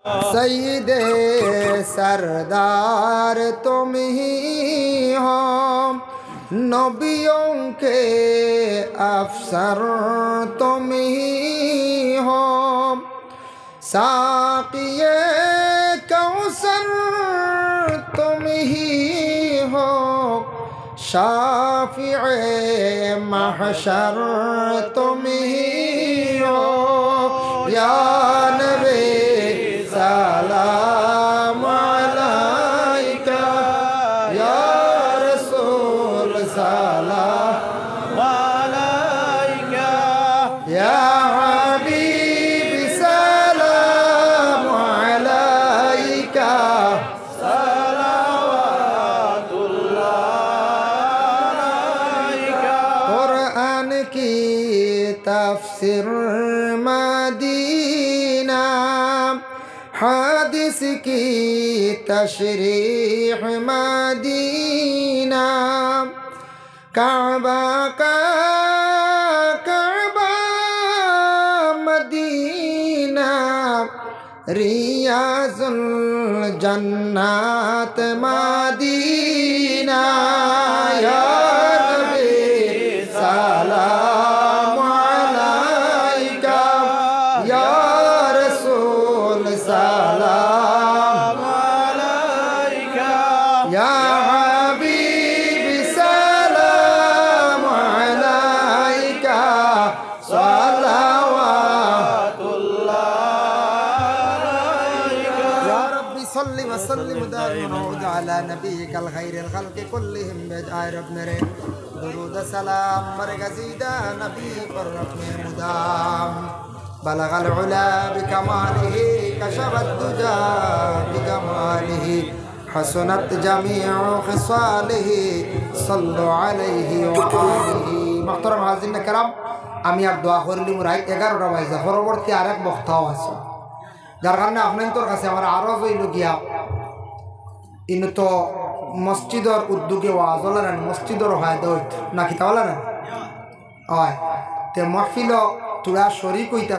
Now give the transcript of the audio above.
सईदे सरदार तुम ही हो, नबियों के अफसर तुम ही हो, साक़िए कौसर तुम ही हो, शाफ़िए महशर तुम ही हो। या नबी सलाम अलैका, या रसूल सलाम अलैका, या हबीब सलाम अलैका, सलावतुल्लाह अलैका। कुरान की तफसीर मदीना, हादिस की तशरीह मदीना, काबा का काबा मदीना, रियाजुल जन्नत मदीना। या नबी सलाम अलैका, या रसूल सलाम अलैका, या हबीब सलाम अलैका, सलावतुल्लाह अलैका। या रब्बी सल्लि व सल्लिम दाइमन अला नबियिकल खैरिल खल्क़ि कुल्लिहिम बिजाय रब मेरे दुरूद सलाम मरगज़ीदा नबी पर रखने मुदाम। बलगल उला बिकमालिही कशफत दुजा बिकमालिही, हसनत जमीउ खिसालिही, सल्लु अलैहि व आलिही। मुहतरम हाज़िरीन किराम, আমি আর দোয়া করলি রাত 11টা বাজে, পরবর্তী আরেক বক্তাও আছে, যার কারণে আপনাদের কাছে আমার আরও হইল গিয়া ইন তো মসজিদর উদ্যোগে ওয়াজ হল না, মসজিদর ফায়দা হইত নাকি তাহলে না হয় তে মাহফিল তোরা শরীক হইতা।